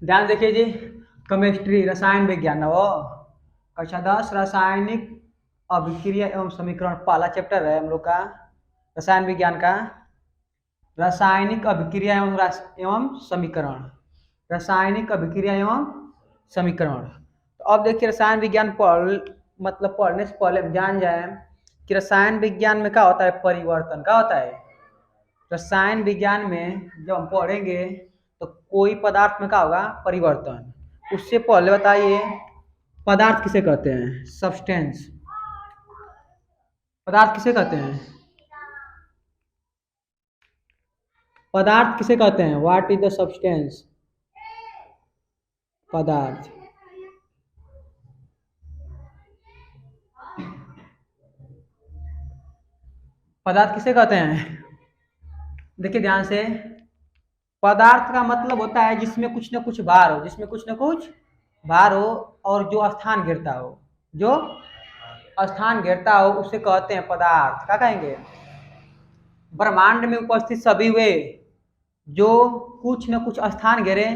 ध्यान देखिए जी। केमिस्ट्री रसायन विज्ञान वो कक्षा 10 रासायनिक अभिक्रिया एवं समीकरण पहला चैप्टर है हम लोग का रसायन विज्ञान का। रासायनिक अभिक्रिया एवं समीकरण, रासायनिक अभिक्रिया एवं समीकरण। तो अब देखिए रसायन विज्ञान पढ़ने से पहले हम जान जाए कि रसायन विज्ञान में क्या होता है, परिवर्तन क्या होता है। रसायन विज्ञान में जब हम पढ़ेंगे तो कोई पदार्थ में क्या होगा, परिवर्तन। उससे पहले बताइए पदार्थ किसे कहते हैं, सब्सटेंस। पदार्थ किसे कहते हैं, पदार्थ किसे कहते हैं, व्हाट इज द सब्सटेंस, पदार्थ। पदार्थ किसे कहते हैं, देखिए ध्यान से। पदार्थ का मतलब होता है जिसमें कुछ न कुछ भार हो, जिसमें कुछ न कुछ भार हो और जो स्थान घेरता हो, जो स्थान घेरता हो उसे कहते हैं पदार्थ। क्या कहेंगे, ब्रह्मांड में उपस्थित सभी वे जो कुछ न कुछ स्थान घेरे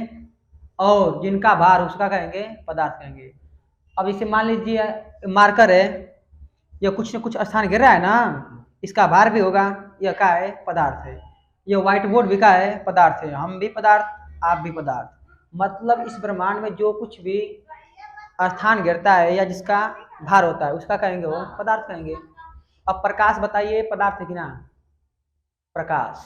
और जिनका भार उसका कहेंगे पदार्थ कहेंगे। अब इसे मान लीजिए मार्कर है, यह कुछ न कुछ स्थान घेर रहा है ना, इसका भार भी होगा, यह क्या है, पदार्थ है। यह व्हाइट बोर्ड भी क्या है, पदार्थ है। हम भी पदार्थ, आप भी पदार्थ। मतलब इस ब्रह्मांड में जो कुछ भी स्थान घेरता है या जिसका भार होता है उसका कहेंगे वो पदार्थ कहेंगे। अब प्रकाश बताइए पदार्थ है कि ना, प्रकाश,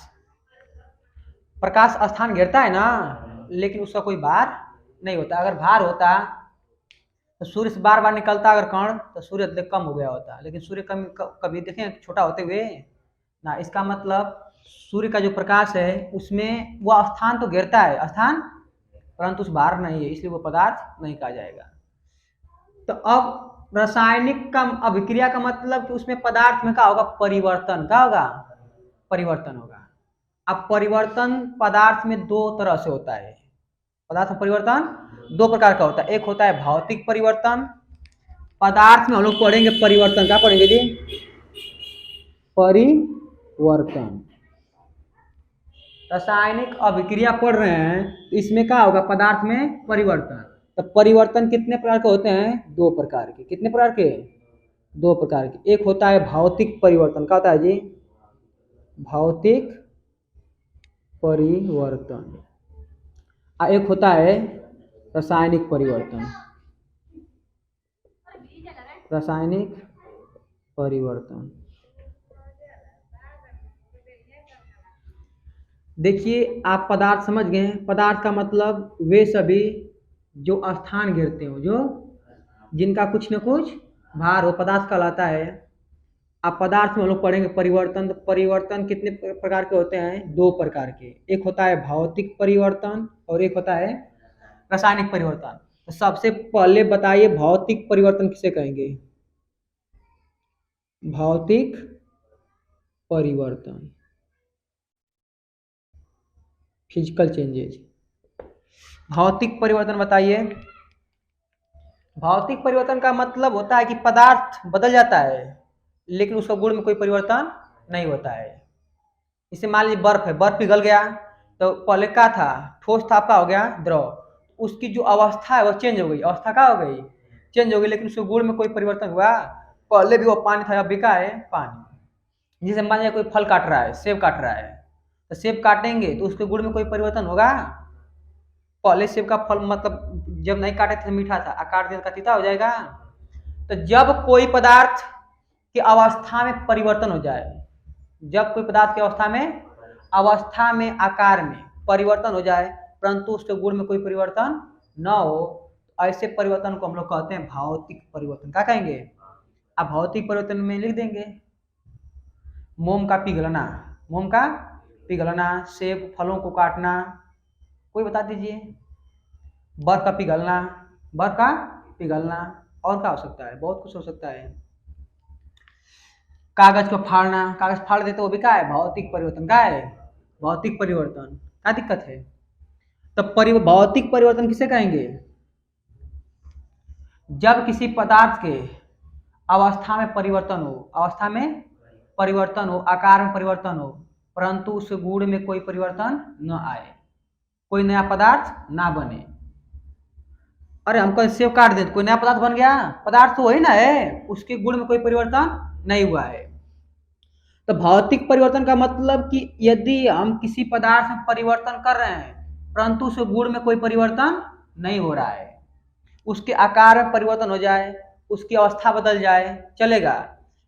प्रकाश स्थान घेरता है ना, लेकिन उसका कोई भार नहीं होता। अगर भार होता तो सूर्य से बार बार निकलता अगर कण तो सूर्य कम हो गया होता, लेकिन सूर्य कम कभी देखें छोटा होते हुए ना। इसका मतलब सूर्य का जो प्रकाश है उसमें वो स्थान तो घेरता है स्थान, परंतु उस भार नहीं है, इसलिए वो पदार्थ नहीं कहा जाएगा। तो अब रासायनिक का अभिक्रिया का मतलब कि उसमें पदार्थ में क्या होगा, परिवर्तन। क्या होगा, परिवर्तन होगा। अब परिवर्तन पदार्थ में दो तरह से होता है, पदार्थ में परिवर्तन दो प्रकार का होता है। एक होता है भौतिक परिवर्तन, पदार्थ में हम लोग पढ़ेंगे परिवर्तन। क्या पढ़ेंगे जी, परिवर्तन। रासायनिक अभिक्रिया पढ़ रहे हैं तो इसमें क्या होगा, पदार्थ में परिवर्तन। तो परिवर्तन कितने प्रकार के होते हैं, दो प्रकार के। कितने प्रकार के, दो प्रकार के। एक होता है भौतिक परिवर्तन। क्या होता है जी, भौतिक परिवर्तन। और एक होता है रासायनिक परिवर्तन, रासायनिक परिवर्तन। देखिए आप पदार्थ समझ गए। पदार्थ का मतलब वे सभी जो स्थान घेरते हो, जो जिनका कुछ न कुछ भार हो, पदार्थ कहलाता है। आप पदार्थ में हम लोग पढ़ेंगे परिवर्तन। तो परिवर्तन कितने प्रकार के होते हैं, दो प्रकार के। एक होता है भौतिक परिवर्तन और एक होता है रासायनिक परिवर्तन। तो सबसे पहले बताइए भौतिक परिवर्तन किसे कहेंगे, भौतिक परिवर्तन, फिजिकल चेंजेज। भौतिक परिवर्तन बताइए। भौतिक परिवर्तन का मतलब होता है कि पदार्थ बदल जाता है लेकिन उसका गुण में कोई परिवर्तन नहीं होता है। इसे मान लीजिए बर्फ है, बर्फ पिघल गया तो पहले क्या था, ठोस था, आपका हो गया द्रव। उसकी जो अवस्था है वो चेंज हो गई, अवस्था क्या हो गई, चेंज हो गई, लेकिन उसके गुण में कोई परिवर्तन हुआ, पहले भी वो पानी था अब भी क्या है, पानी। जैसे मान लीजिए कोई फल काट रहा है, सेब काट रहा है, तो सेब काटेंगे तो उसके गुण में कोई परिवर्तन होगा। पहले सेब का फल मतलब जब नहीं काटे थे मीठा था, काट देने का तीता हो जाएगा। तो जब कोई पदार्थ की अवस्था में परिवर्तन हो जाए, जब कोई पदार्थ की अवस्था में आकार में परिवर्तन हो जाए परंतु उसके गुण में कोई परिवर्तन न हो, ऐसे परिवर्तन को हम लोग कहते हैं भौतिक परिवर्तन। क्या कहेंगे, आप भौतिक परिवर्तन में लिख देंगे मोम का पिघलना, मोम का पिघलना, सेब फलों को काटना, कोई बता दीजिए, बर्फ का पिघलना, बर्फ का पिघलना, और क्या हो सकता है, बहुत कुछ हो सकता है। कागज को फाड़ना, कागज फाड़ देते वो भी क्या है, भौतिक परिवर्तन। क्या है, भौतिक परिवर्तन। क्या दिक्कत है, तो भौतिक परिवर्तन किसे कहेंगे, जब किसी पदार्थ के अवस्था में परिवर्तन हो, अवस्था में परिवर्तन हो, आकार में परिवर्तन हो, परंतु उस गुण में कोई परिवर्तन न आए, कोई नया पदार्थ ना बने, अरे हमको सेव काट दे, कोई नया पदार्थ बन गया? पदार्थ तो वही ना है, उसके गुण में कोई परिवर्तन नहीं हुआ है। तो भौतिक परिवर्तन का मतलब कि यदि हम किसी पदार्थ में परिवर्तन कर रहे हैं परंतु उसके गुण में कोई परिवर्तन नहीं हो रहा है, उसके आकार में परिवर्तन हो जाए, उसकी अवस्था बदल जाए, चलेगा,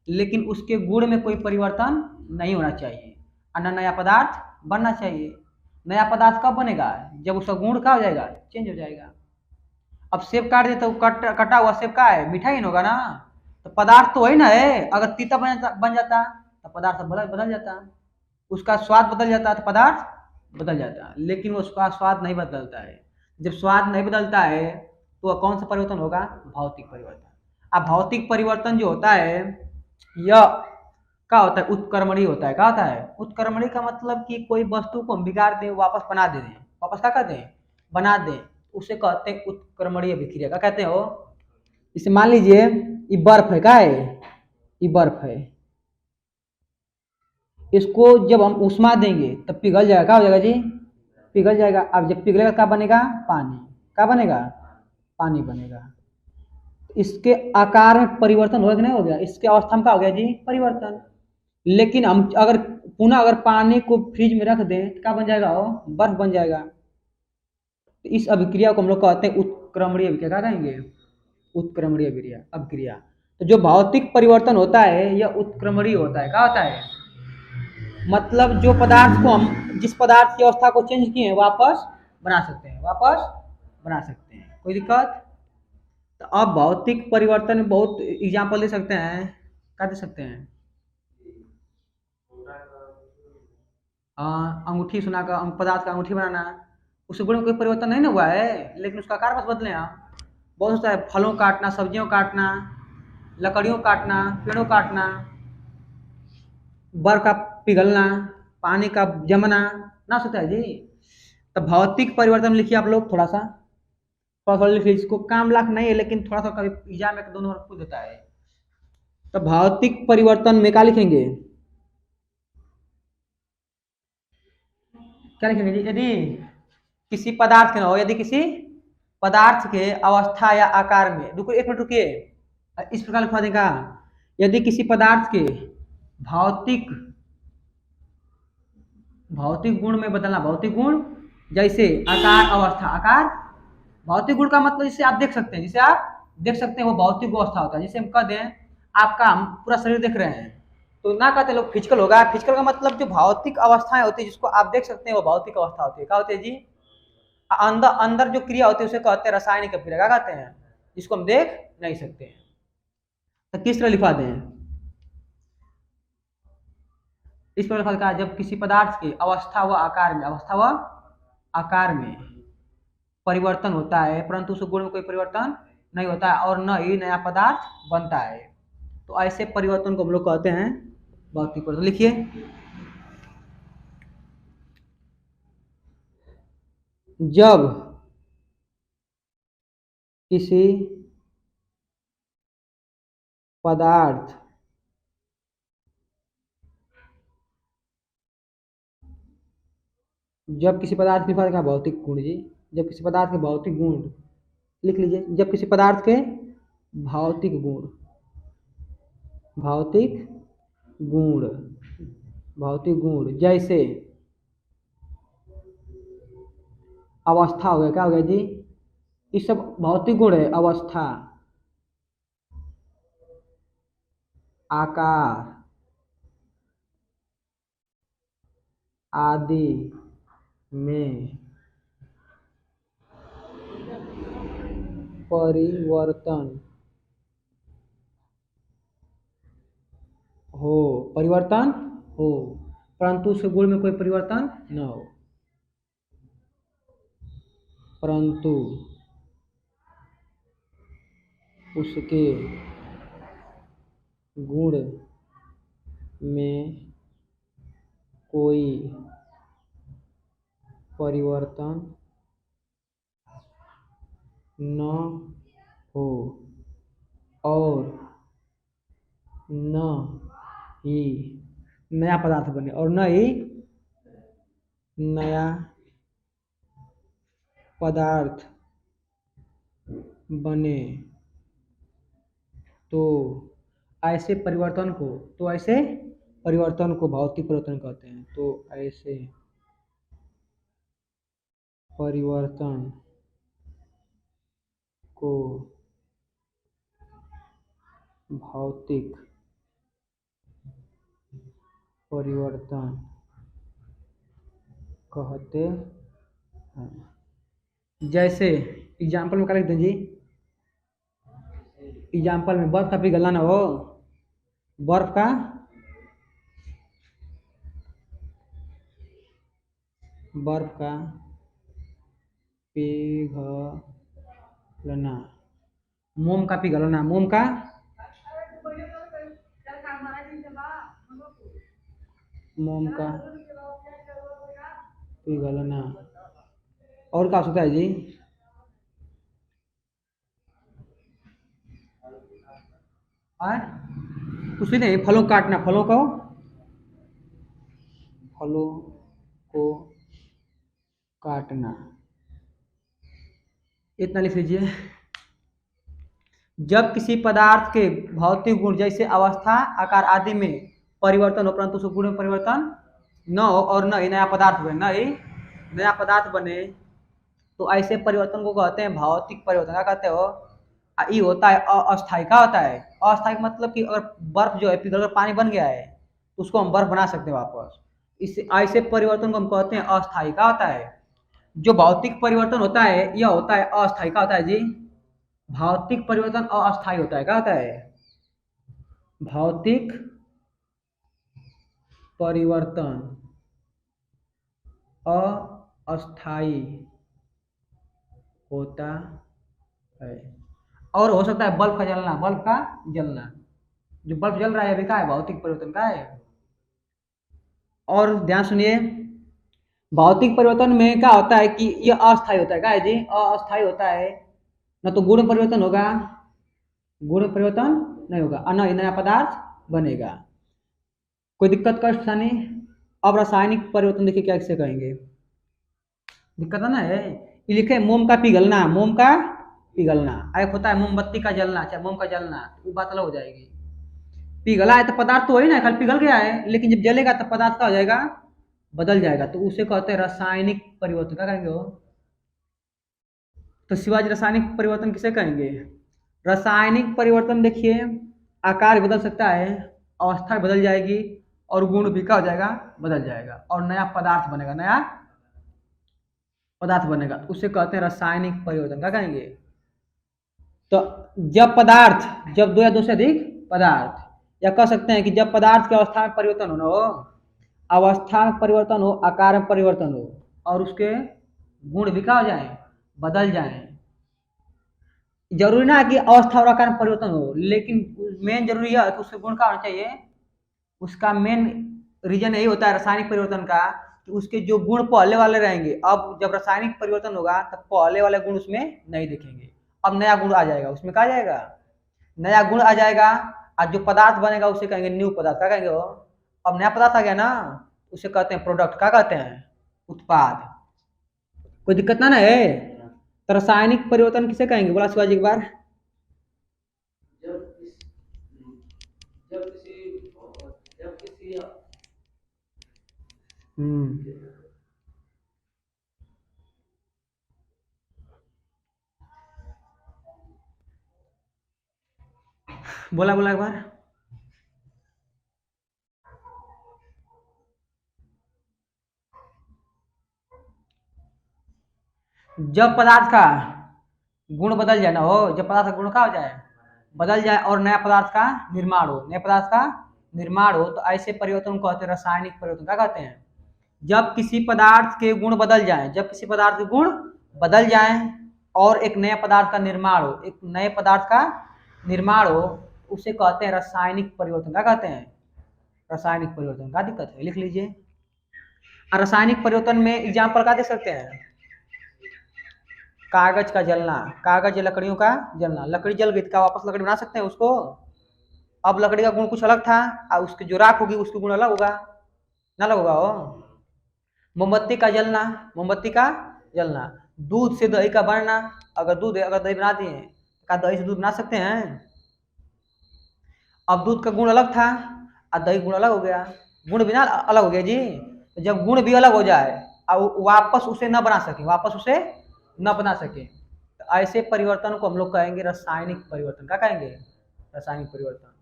लेकिन उसके गुण में कोई परिवर्तन नहीं होना चाहिए, अन्य नया पदार्थ बनना चाहिए। नया पदार्थ कब बनेगा? जब उसका गुण क्या हो जाएगा? चेंज हो जाएगा। अब सेब काट दे तो कटा हुआ सेब का है, मीठा ही होगा ना। तो पदार्थ तो वही ना है, अगर तीता बन जाता तो पदार्थ बदल बदल जाता, उसका स्वाद बदल जाता तो पदार्थ बदल जाता, लेकिन वो उसका स्वाद नहीं बदलता है। जब स्वाद नहीं बदलता है तो वह कौन सा परिवर्तन होगा? भौतिक परिवर्तन। अब भौतिक परिवर्तन जो होता है यह क्या होता है? उत्क्रमणीय होता है। क्या होता है? उत्क्रमणीय का मतलब कि कोई वस्तु को हम बिगाड़ दें, वापस बना दे दें, वापस क्या कर दें? बना दें, उसे कहते हैं उत्क्रमणीय अभिक्रिया। क्या कहते हैं वो? इसे मान लीजिए ये बर्फ है, क्या है? ये बर्फ है, इसको जब हम उष्मा देंगे तब पिघल जाएगा। क्या हो जाएगा जी? पिघल जाएगा। अब जब पिघलेगा क्या बनेगा? पानी। क्या बनेगा? पानी बनेगा। इसके आकार में परिवर्तन होगा कि नहीं हो गया? इसके अवस्था में क्या हो गया जी? परिवर्तन। लेकिन हम अगर पुनः अगर पानी को फ्रिज में रख दें तो क्या बन जाएगा? वो बर्फ बन जाएगा। तो इस अभिक्रिया को हम लोग कहते हैं उत्क्रमणीय अभिक्रिया। क्या कहेंगे? उत्क्रमणीय अभिक्रिया अभिक्रिया। तो जो भौतिक परिवर्तन होता है यह उत्क्रमणीय होता है। क्या होता है? मतलब जो पदार्थ को हम जिस पदार्थ की अवस्था को चेंज किए हैं वापस बना सकते हैं, वापस बना सकते हैं, कोई दिक्कत? तो अब भौतिक परिवर्तन में बहुत एग्जाम्पल दे सकते हैं। क्या दे सकते हैं? अंगूठी सुना का पदार्थ का अंगूठी बनाना, उसके गुण में कोई परिवर्तन नहीं ना हुआ है, लेकिन उसका आकार बस बदले हैं। बहुत होता है, फलों काटना, सब्जियों काटना, लकड़ियों काटना, पेड़ों काटना, बर्फ का पिघलना, पानी का जमना, ना सकता है जी। तो भौतिक परिवर्तन लिखिए आप लोग, थोड़ा सा लिख लीजिए। इसको काम लाख नहीं है लेकिन थोड़ा सा कभी एग्जाम में दोनों पूछ देता है। तो भौतिक परिवर्तन में क्या लिखेंगे? क्या लिखेंगे जी? यदि किसी पदार्थ के ना हो, यदि किसी पदार्थ के अवस्था या आकार में, रुको एक मिनट रुकिए, इस प्रकार लिखवा देगा। यदि किसी पदार्थ के भौतिक भौतिक गुण में बदलना, भौतिक गुण जैसे आकार, अवस्था। आकार भौतिक गुण का मतलब जिसे आप देख सकते हैं, जिसे आप देख सकते हैं वो भौतिक अवस्था होता है। जैसे हम कह दें आपका हम पूरा शरीर देख रहे हैं तो ना कहते लोग फिजिकल होगा। फिजिकल का मतलब जो भौतिक अवस्थाएं होती है जिसको आप देख सकते हैं वो भौतिक अवस्था होती है। क्या होती है जी? अंदर अंदर जो क्रिया होती है उसे कहते हैं रासायनिक क्रिया। क्या कहते हैं? जिसको हम देख नहीं सकते हैं। तो किस तरह लिखवा दें? इस प्रकार लिखा, जब किसी पदार्थ के अवस्था व आकार में, अवस्था व आकार में परिवर्तन होता है परंतु उस गुण में कोई परिवर्तन नहीं होता है और न ही नया पदार्थ बनता है, तो ऐसे परिवर्तन को हम लोग कहते हैं भौतिक परिवर्तन। लिखिए, जब किसी पदार्थ जब किसी पदार्थ की का भौतिक गुण जी, जब किसी पदार्थ के भौतिक गुण, लिख लीजिए, जब किसी पदार्थ के भौतिक गुण, भौतिक गुण, भौतिक गुण जैसे अवस्था हो गया। क्या हो गया जी? ये सब भौतिक गुण है। अवस्था, आकार आदि में परिवर्तन हो, परिवर्तन हो परंतु उस गुण में कोई परिवर्तन न हो, परंतु उसके गुण में कोई परिवर्तन न हो और न ही नया पदार्थ बने, और न ही नया पदार्थ बने तो ऐसे परिवर्तन को ऐसे परिवर्तन को भौतिक परिवर्तन कहते हैं। तो ऐसे परिवर्तन को भौतिक परिवर्तन कहते हैं। जैसे एग्जाम्पल में क्या लिखते हैं जी? एग्जाम्पल में बर्फ का पिघलना ना हो, बर्फ का पिघलना, मोम का पिघलना, मोम का पिघलना। और क्या होता है जी? और कुछ भी नहीं, फलों को काटना, फलों को काटना, इतना लिख लीजिए। जब किसी पदार्थ के भौतिक गुण जैसे अवस्था, आकार आदि में परिवर्तन हो, परंतु उस गुण में परिवर्तन न हो और न ही नया पदार्थ बने, न ही नया पदार्थ बने, तो ऐसे परिवर्तन को कहते हैं भौतिक परिवर्तन। क्या कहते हो? ये होता है अस्थायी। क्या होता है? अस्थायी मतलब कि अगर बर्फ जो है पिघल कर पानी बन गया है तो उसको हम बर्फ बना सकते हैं वापस। इस ऐसे परिवर्तन को हम कहते हैं अस्थायी। क्या होता है? जो भौतिक परिवर्तन होता है यह होता है अस्थायी। क्या होता है जी? भौतिक परिवर्तन अस्थायी होता है। क्या होता है? भौतिक परिवर्तन अस्थायी होता है। और हो सकता है बल्ब का जलना, बल्ब का जलना, जो बल्ब जल रहा है अभी का है भौतिक परिवर्तन का है। और ध्यान सुनिए, भौतिक परिवर्तन में क्या होता है कि यह अस्थायी होता है। क्या है जी? अस्थायी होता है। न तो गुण परिवर्तन होगा, गुण परिवर्तन नहीं होगा, और न नया पदार्थ बनेगा। कोई दिक्कत कष्ट था नहीं? अब रासायनिक परिवर्तन देखिए क्या किसे कहेंगे। दिक्कत है ना? है ये लिखे मोम का पिघलना, मोम का पिघलना। एक होता है मोमबत्ती का जलना, चाहे मोम का जलना, वो बात अलग हो जाएगी। पिघला है तो पदार्थ तो वही ना, खाली पिघल गया है, लेकिन जब जलेगा तो पदार्थ क्या हो जाएगा? बदल जाएगा। तो उसे कहते हैं रासायनिक परिवर्तन। क्या कहेंगे वो? तो शिवाजी रासायनिक परिवर्तन किसे कहेंगे? रासायनिक परिवर्तन देखिए, आकार बदल सकता है, अवस्था बदल जाएगी, और गुण भी क्या हो जाएगा? बदल जाएगा, और नया पदार्थ बनेगा, नया पदार्थ बनेगा। उसे कहते हैं रासायनिक परिवर्तन। क्या कहेंगे? तो जब पदार्थ, जब दो या दो से अधिक पदार्थ, या कह सकते हैं कि जब पदार्थ की अवस्था में परिवर्तन होना हो, अवस्था में परिवर्तन हो, आकार में परिवर्तन हो, और उसके गुण भी क्या हो जाए? बदल जाए। जरूरी ना कि अवस्था और आकार में परिवर्तन हो, लेकिन मेन जरूरी है कि उसके गुण का होना चाहिए। उसका मेन रीजन यही होता है रासायनिक परिवर्तन का, कि उसके जो गुण पहले वाले रहेंगे, अब जब रासायनिक परिवर्तन होगा तब पहले वाले गुण उसमें नहीं दिखेंगे, अब नया गुण आ जाएगा। उसमें क्या आ जाएगा? नया गुण आ जाएगा। और जो पदार्थ बनेगा उसे कहेंगे न्यू पदार्थ। क्या कहेंगे वो? अब नया पदार्थ आ गया ना, उसे कहते हैं प्रोडक्ट। क्या कहते हैं? उत्पाद। कोई दिक्कत ना है? तो रासायनिक परिवर्तन किसे कहेंगे? बोला शिवाजी एक बार। हम्म, बोला बोला एक बार। जब पदार्थ का गुण बदल जाए ना हो, जब पदार्थ का गुण का हो जाए, बदल जाए, और नया पदार्थ का निर्माण हो, नए पदार्थ का निर्माण हो, तो ऐसे परिवर्तन को कहते हैं रासायनिक परिवर्तन। क्या कहते हैं? जब किसी पदार्थ के गुण बदल जाए, जब किसी पदार्थ के गुण बदल जाए और एक नए पदार्थ का निर्माण हो, एक नए पदार्थ का निर्माण हो, उसे कहते हैं रासायनिक परिवर्तन। क्या कहते हैं? रासायनिक परिवर्तन। क्या दिक्कत है? लिख लीजिए। और रासायनिक परिवर्तन में एग्जाम्पल क्या दे सकते हैं? कागज का जलना, कागज या लकड़ियों का जलना। लकड़ी जल गई, क्या वापस लकड़ी बना सकते हैं उसको? अब लकड़ी का गुण कुछ अलग था, और उसकी जो राख होगी उसके गुण अलग होगा ना, अलग होगा वो। मोमबत्ती का जलना, मोमबत्ती का जलना। दूध से दही का बनना, अगर दूध अगर दही बना दिए क्या दही से दूध बना सकते हैं? अब दूध का गुण अलग था और दही गुण अलग हो गया, गुण भी ना अलग हो गया जी। तो जब गुण भी अलग हो जाए और वापस उसे न बना सके, वापस उसे न बना सके, तो ऐसे परिवर्तन को हम लोग कहेंगे रासायनिक परिवर्तन। क्या कहेंगे? रासायनिक परिवर्तन।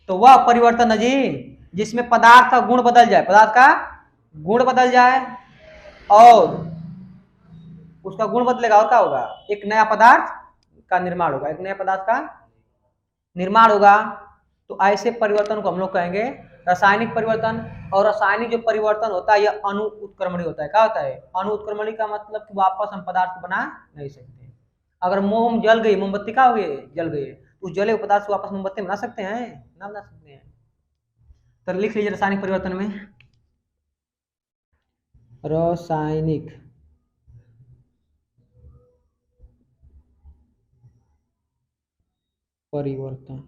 तो वह परिवर्तन है जी जिसमें पदार्थ का गुण बदल जाए, पदार्थ का गुण बदल जाए और उसका गुण बदलेगा और क्या होगा? एक नया पदार्थ का निर्माण होगा, एक नया पदार्थ का निर्माण होगा। तो ऐसे परिवर्तन को हम लोग कहेंगे रासायनिक परिवर्तन। और रासायनिक जो परिवर्तन होता है यह अणु उत्क्रमणी होता है। क्या होता है? अणु उत्क्रमणी का मतलब कि वापस हम पदार्थ को बना नहीं सकते। अगर मोम जल गई, मोमबत्ती क्या हो गई? जल गई, उस जले हुए पदार्थ से वापस मोमबत्ती बना सकते हैं? ना बना सकते हैं। तो लिख लीजिए रासायनिक परिवर्तन में रासायनिक परिवर्तन।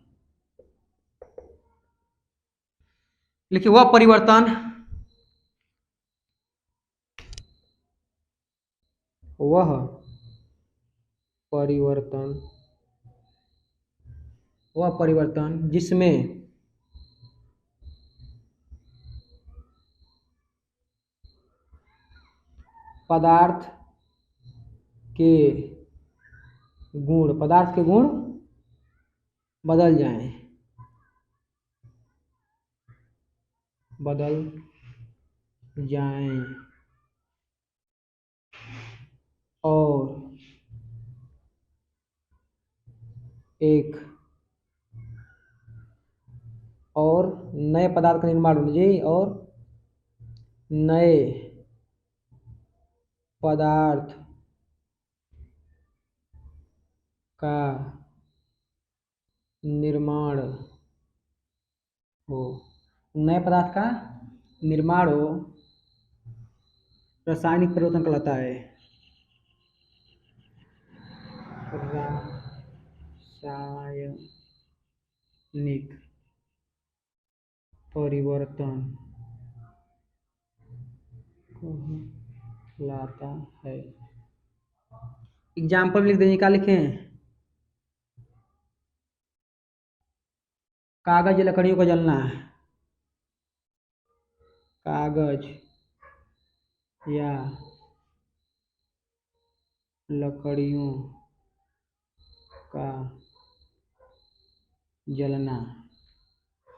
लिखिए वह परिवर्तन वह परिवर्तन वह परिवर्तन जिसमें पदार्थ के पदार्थ के गुण बदल जाएं, और एक और नए पदार्थ का निर्माण होना चाहिए, और नए पदार्थ का निर्माण हो, नए पदार्थ का निर्माण हो, रासायनिक परिवर्तन कहलाता है। रासायनिक परिवर्तन कहलाता है। एग्जाम्पल लिख दीजिए, क्या लिखें? कागज या लकड़ियों का जलना, कागज या लकड़ियों का जलना।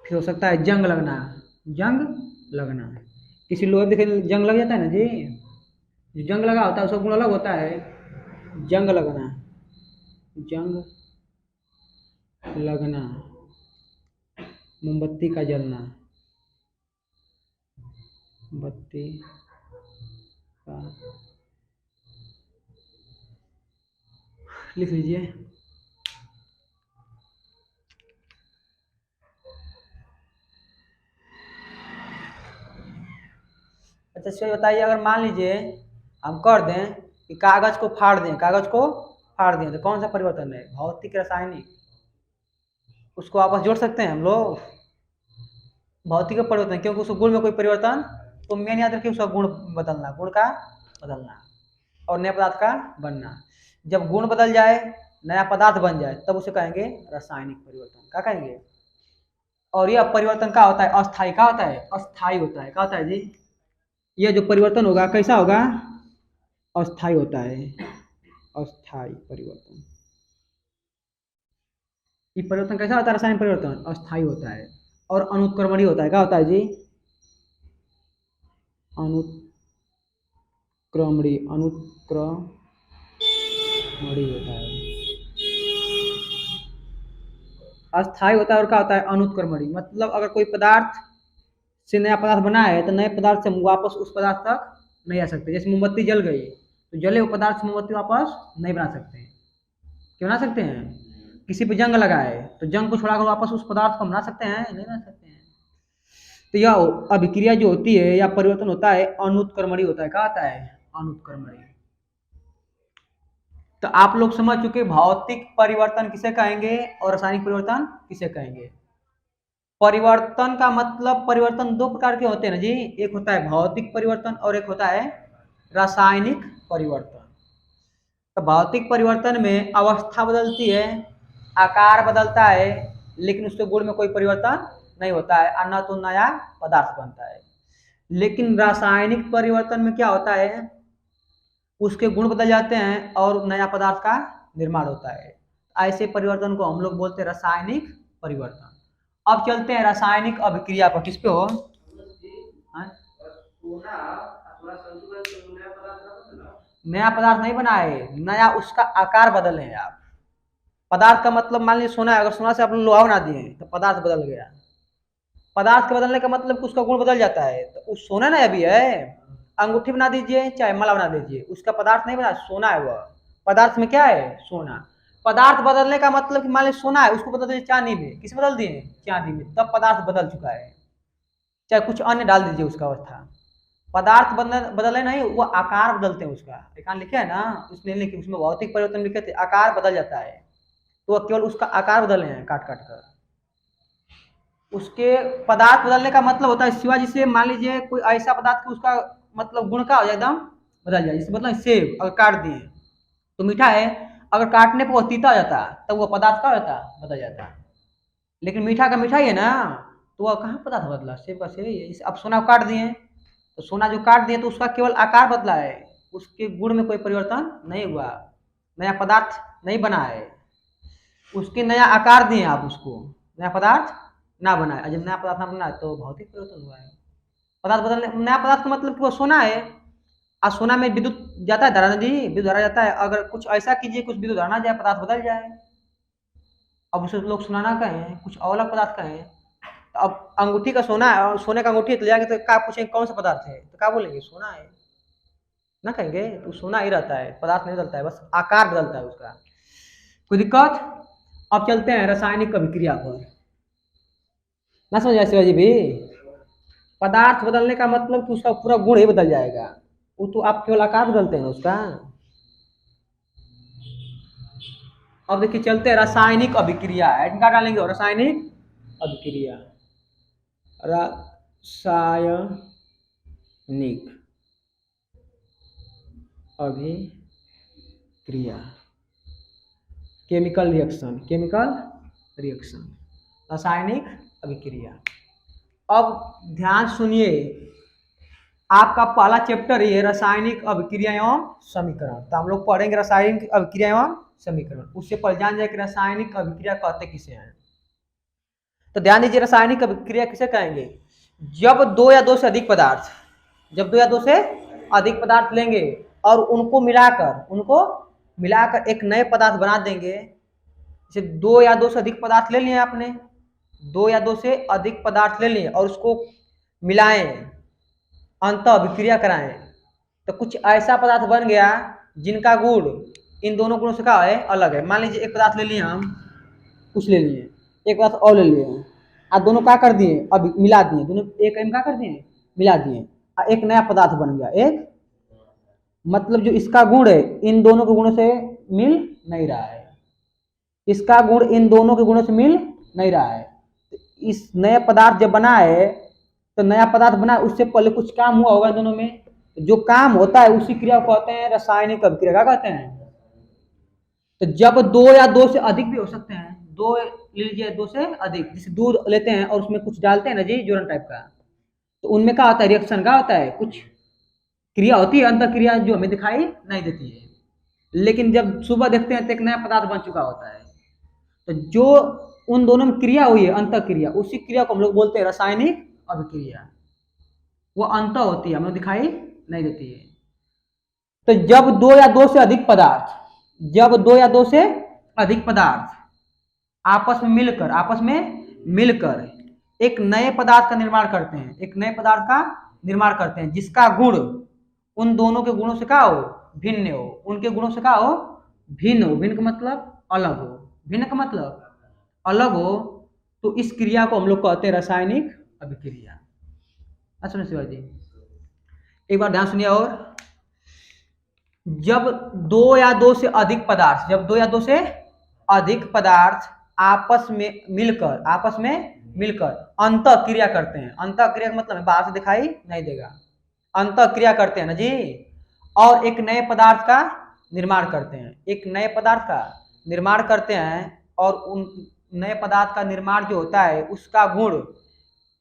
फिर हो सकता है जंग लगना, जंग लगना। किसी लोहे देखे जंग लग जाता है ना जी, जो जंग लगा होता है उसका गुण अलग होता है। जंग लगना, जंग लगना, मोमबत्ती का जलना, बत्ती का, लिख लीजिए। अच्छा इसको बताइए, अगर मान लीजिए हम कर दें कि कागज को फाड़ दें, कागज को फाड़ दें, तो कौन सा परिवर्तन है? भौतिक रासायनिक। उसको आपस जोड़ सकते हैं हम लोग? भौतिक परिवर्तन, क्योंकि उस गुण में कोई परिवर्तन, तो मेन याद रखिए उसका गुण बदलना, गुण का बदलना और नए पदार्थ का बनना। जब गुण बदल जाए, नया पदार्थ बन जाए, तब उसे कहेंगे रासायनिक परिवर्तन। क्या कहेंगे? और यह परिवर्तन क्या होता है? अस्थायी। क्या होता है? अस्थायी होता है। क्या होता है जी? यह जो परिवर्तन होगा कैसा होगा? अस्थायी होता है, अस्थायी परिवर्तन। ये परिवर्तन कैसा होता है? रासायनिक परिवर्तन अस्थायी होता है और अनुत्क्रमणीय होता है। क्या होता है जी? अनुत्क्रमणीय, अनुत्क्रमणीय होता है, अस्थायी होता है। और क्या होता है? अनुत्क्रमणीय। मतलब अगर कोई पदार्थ से नया पदार्थ बना है तो नए पदार्थ से वापस उस पदार्थ तक नहीं आ सकते। जैसे मोमबत्ती जल गई तो जले हुए पदार्थ से मोमबत्ती वापस नहीं बना सकते हैं। क्यों बना सकते हैं? किसी पे जंग लगा है तो जंग को छोड़ाकर वापस उस पदार्थ को बना सकते हैं? नहीं बना सकते हैं। तो यह अभिक्रिया जो होती है या परिवर्तन होता है अनुत्क्रमणीय होता है। क्या होता है? अनुत्क्रमणीय। तो आप लोग समझ चुके भौतिक परिवर्तन किसे कहेंगे और रासायनिक परिवर्तन किसे कहेंगे। परिवर्तन का मतलब, परिवर्तन दो प्रकार के होते हैं ना जी, एक होता है भौतिक परिवर्तन और एक होता है रासायनिक परिवर्तन। तो भौतिक परिवर्तन में अवस्था बदलती है, आकार बदलता है, लेकिन उसके गुण में कोई परिवर्तन नहीं होता है और न तो नया पदार्थ बनता है। लेकिन रासायनिक परिवर्तन में क्या होता है, उसके गुण बदल जाते हैं और नया पदार्थ का निर्माण होता है। ऐसे परिवर्तन को हम लोग बोलते हैं रासायनिक परिवर्तन। अब चलते हैं रासायनिक अभिक्रिया पर। किस पे हो? नया पदार्थ नहीं बना है, नया उसका आकार बदल है आप। पदार्थ का मतलब मान लीजिए सोना है, अगर सोना से आप लोहा बना दिए तो पदार्थ बदल गया। पदार्थ के बदलने का मतलब कि उसका गुण बदल जाता है। तो उस सोना ना अभी है, अंगूठी बना दीजिए चाहे माला बना दीजिए, उसका पदार्थ नहीं बना, सोना है वह। पदार्थ में क्या है? सोना। पदार्थ बदलने का मतलब कि मान लीजिए सोना है, उसको बदल दिए चांदी में। किस बदल दिए? चांदी में। तब पदार्थ बदल चुका है। चाहे कुछ अन्य डाल दीजिए उसका अवस्था, पदार्थ बदले नहीं, वो आकार बदलते हैं उसका। एक लिखे है ना, उसने लिखे, उसमें भौतिक परिवर्तन लिखे थे, आकार बदल जाता है। तो केवल उसका आकार बदले हैं काट काट कर। उसके पदार्थ बदलने का मतलब होता है सिवा, जिसे मान लीजिए कोई ऐसा पदार्थ कि उसका मतलब गुण का हो जाए, एकदम बदल जाए। जैसे मतलब सेब अगर काट दिए तो मीठा है, अगर काटने पर वो तीता हो जाता तब वो पदार्थ का होता, बदल जाता। लेकिन मीठा का मीठा ही है ना, तो वह कहाँ पदार्थ बदला? सेब का सेब ही है। अब सोना काट दिए तो सोना जो काट दिए तो उसका केवल आकार बदला है, उसके गुण में कोई परिवर्तन नहीं हुआ, नया पदार्थ नहीं बना है। उसके नया आकार दिए आप, उसको नया पदार्थ ना बनाए। जब नया पदार्थ ना बना तो भौतिक परिवर्तन हुआ है। पदार्थ बदलने, नया पदार्थ का मतलब कि वो सोना है, और सोना में विद्युत जाता है, धारा नदी विद्युत धारा जाता है। अगर कुछ ऐसा कीजिए कुछ विद्युत धारा ना जाए, पदार्थ बदल जाए। अब उसे लोग सोना ना कहें, कुछ और अलग पदार्थ कहें। अब अंगूठी का सोना है और सोने का अंगूठी तो जाएंगे तो क्या पूछेंगे कौन सा पदार्थ है, तो क्या बोलेंगे? सोना है ना कहेंगे। तो सोना ही रहता है, पदार्थ नहीं बदलता है, बस आकार बदलता है उसका। कोई दिक्कत? अब चलते हैं रासायनिक अभिक्रिया पर। ना समझ आए शिवाजी भी? पदार्थ बदलने का मतलब कि उसका पूरा गुण ही बदल जाएगा। वो तो आप केवल आकार बदलते हैं उसका। अब देखिए चलते हैं रासायनिक अभिक्रिया। क्या डालेंगे? रासायनिक अभिक्रिया। रासायनिक अभिक्रिया, केमिकल रिएक्शन, केमिकल रिएक्शन, रासायनिक अभिक्रिया। अब ध्यान सुनिए, आपका पहला चैप्टर ये रासायनिक अभिक्रिया एवं समीकरण। तो हम लोग पढ़ेंगे रासायनिक अभिक्रिया एवं समीकरण। उससे पहले जान जाए कि रासायनिक अभिक्रिया कहते किसे हैं। तो ध्यान दीजिए, रासायनिक अभिक्रिया किसे कहेंगे? जब दो या दो से अधिक पदार्थ, जब दो या दो से अधिक पदार्थ लेंगे और उनको मिलाकर एक नए पदार्थ बना देंगे। जैसे दो या दो से अधिक पदार्थ ले लिए आपने, दो या दो से अधिक पदार्थ ले लिए और उसको मिलाएं, अंत अभिक्रिया कराएं, तो कुछ ऐसा पदार्थ बन गया जिनका गुण इन दोनों गुणों से क्या है? अलग है। मान लीजिए एक पदार्थ ले लिए हम, कुछ ले लिए, एक पदार्थ और ले लिए, और दोनों क्या कर दिए? अब मिला दिए, दोनों एक क्या कर दिए? मिला दिए, और एक नया पदार्थ बन गया। एक मतलब जो इसका गुण है इन दोनों के गुणों से मिल नहीं रहा है, इसका गुण इन दोनों के गुणों से मिल नहीं रहा है। इस नया पदार्थ जब बना है, तो नया पदार्थ बना, उससे पहले कुछ काम हुआ होगा दोनों में, जो काम होता है उसी क्रिया को कहते हैं रासायनिक अभिक्रिया। क्या कहते हैं? तो जब दो या दो से अधिक भी हो सकते हैं, दो ले लीजिए, दो से अधिक, जैसे दूध लेते हैं और उसमें कुछ डालते हैं ना जी, जोरन टाइप का, तो उनमें क्या होता है? रिएक्शन क्या होता है? कुछ क्रिया होती है, अंतर क्रिया, जो हमें दिखाई नहीं देती है, लेकिन जब सुबह देखते हैं तो एक नया पदार्थ बन चुका होता है। तो जो उन दोनों में क्रिया हुई है, अंतर क्रिया, उसी क्रिया को हम लोग बोलते हैं रासायनिक अभिक्रिया। वो अंतर होती है, हमें दिखाई नहीं देती है। तो जब दो या दो से अधिक पदार्थ, जब दो या दो से अधिक पदार्थ आपस में मिलकर एक नए पदार्थ का निर्माण करते हैं, एक नए पदार्थ का निर्माण करते हैं जिसका गुण उन दोनों के गुणों से क्या हो? भिन्न हो। उनके गुणों से क्या हो? भिन्न हो। भिन्न का मतलब अलग हो, भिन्न का मतलब अलग हो। तो इस क्रिया को हम लोग कहते हैं रासायनिक अभिक्रिया। सुनिए शिवाजी, एक बार ध्यान सुनिए। और जब दो या दो से अधिक पदार्थ, जब दो या दो से अधिक पदार्थ आपस में मिलकर अंतः क्रिया करते हैं, अंतः क्रिया का मतलब बाहर से दिखाई नहीं देगा, अंतः क्रिया करते हैं ना जी, और एक नए पदार्थ का निर्माण करते हैं, एक नए पदार्थ का निर्माण करते हैं, और उन नए पदार्थ का निर्माण जो होता है उसका गुण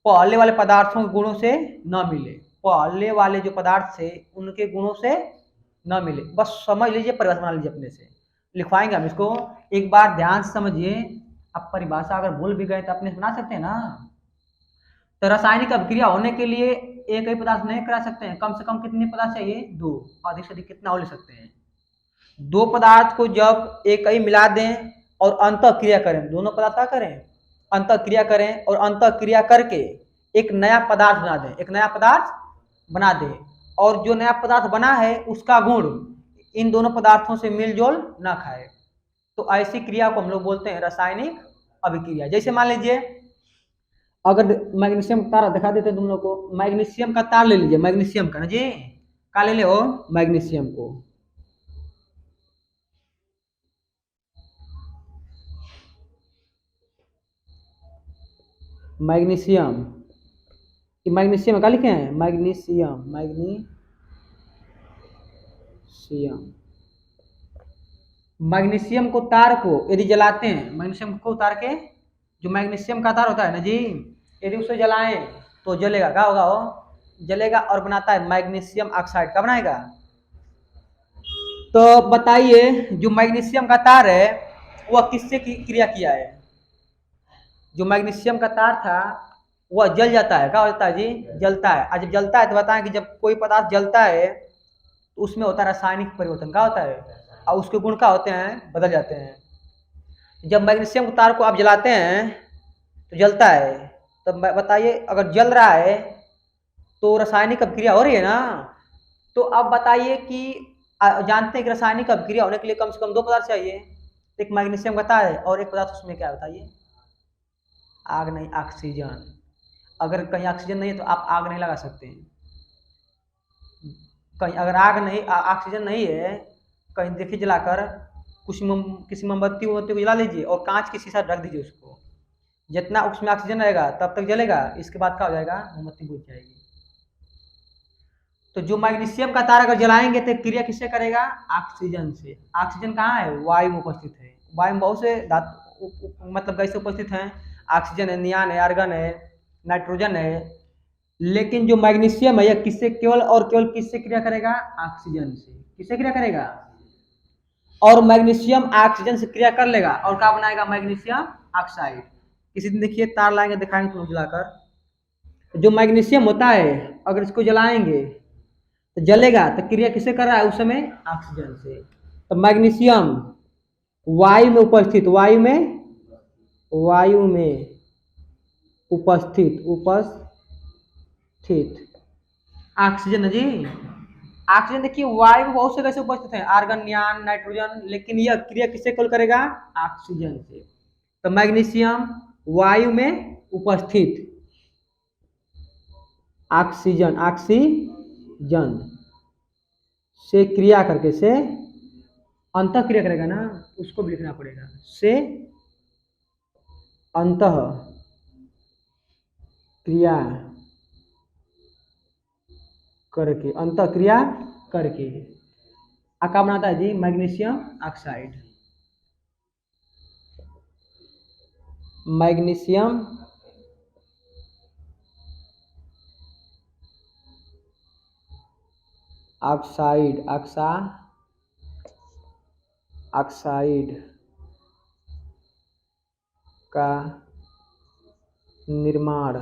पहले वाले पदार्थों के गुणों से न मिले, पहले वाले जो पदार्थ से उनके गुणों से न मिले। बस समझ लीजिए, परिभाषा बना लीजिए अपने से, लिखवाएंगे हम इसको, एक बार ध्यान से समझिए। अब परिभाषा अगर भूल भी गए तो अपने बना सकते हैं ना। तो रासायनिक अभिक्रिया होने के लिए एक ही पदार्थ नहीं करा सकते हैं, कम से कम कितने पदार्थ चाहिए? 2, अधिक से अधिक कितना हो ले सकते हैं? 2 पदार्थ को जब एक ही मिला दें और अंतः क्रिया करें, दोनों पदार्थ क्या करें? अंतः क्रिया करें, और अंतः क्रिया करके एक नया पदार्थ बना दें, एक नया पदार्थ बना दें, और जो नया पदार्थ बना है उसका गुण इन दोनों पदार्थों से मिलजुल न खाए, तो ऐसी क्रिया को हम लोग बोलते हैं रासायनिक अभिक्रिया। जैसे मान लीजिए, अगर मैग्नीशियम का तार दिखा देते हैं तुम लोग को, मैग्नीशियम का तार ले लीजिए, मैग्नीशियम का ना जी, का ले हो मैग्नीशियम को, मैग्नीशियम, मैग्नीशियम का लिखे हैं, मैग्नीशियम, मैग्नीशियम को तार को यदि जलाते हैं, मैग्नीशियम को तार के, जो मैग्नीशियम का तार होता है ना जी, यदि उसे जलाएं तो जलेगा, क्या होगा? वो जलेगा और बनाता है मैग्नीशियम ऑक्साइड का, बनाएगा। तो बताइए, जो मैग्नीशियम का तार है वह किससे क्रिया किया है? जो मैग्नीशियम का तार था वह जल जाता है, क्या होता है जी? जलता है। आज जब जलता है तो बताएं कि जब कोई पदार्थ जलता है तो उसमें होता है रासायनिक परिवर्तन, क्या होता है? और उसके गुण क्या होते हैं? बदल जाते हैं। जब मैग्नीशियम के तार को आप जलाते हैं तो जलता है, तो बताइए, अगर जल रहा है तो रासायनिक अभिक्रिया हो रही है ना। तो अब बताइए कि जानते हैं कि रासायनिक अभिक्रिया होने के लिए कम से कम 2 पदार्थ चाहिए, एक मैग्नीशियम का तार है और एक पदार्थ उसमें क्या है बताइए? आग नहीं, ऑक्सीजन। अगर कहीं ऑक्सीजन नहीं है तो आप आग नहीं लगा सकते हैं। कहीं अगर आग नहीं, ऑक्सीजन नहीं है, कहीं देखिए जलाकर, किसी मोमबत्ती को जला लीजिए और कांच की शीशा ढक दीजिए उसको, जितना उसमें ऑक्सीजन रहेगा तब तक जलेगा, इसके बाद क्या हो जाएगा? मोमबत्ती बुझ जाएगी। तो जो मैग्नीशियम का तार अगर जलाएंगे तो क्रिया किससे करेगा? ऑक्सीजन से। ऑक्सीजन कहाँ है? वायु में उपस्थित है। वायु में बहुत से धातु मतलब गैसें उपस्थित हैं, ऑक्सीजन है, नियान है, आर्गन है, नाइट्रोजन है। लेकिन जो मैग्नीशियम है यह किससे केवल और केवल किससे क्रिया करेगा? ऑक्सीजन से। किससे क्रिया करेगा? और मैग्नीशियम ऑक्सीजन से क्रिया कर लेगा और क्या बनाएगा? Magnesium oxide. किसी दिन देखिए तार लाएंगे, दिखाएंगे तुम जलाकर। जो मैग्नीशियम होता है अगर इसको जलाएंगे तो जलेगा, तो क्रिया किससे कर रहा है उस समय? ऑक्सीजन से। तो मैग्नीशियम वायु में उपस्थित, वायु में उपस्थित ऑक्सीजन जी। ऑक्सीजन देखिए वायु में बहुत से गैसें उपस्थित हैं, आर्गन, नियान, नाइट्रोजन, लेकिन यह क्रिया किससे कॉल करेगा? ऑक्सीजन से। तो मैग्नीशियम वायु में उपस्थित ऑक्सीजन से क्रिया करके, से अंतः क्रिया करेगा ना, उसको भी लिखना पड़ेगा, से अंतः क्रिया करके, अंतः क्रिया करके क्या बनाता है जी? Magnesium oxide. Magnesium oxide, oxide का निर्माण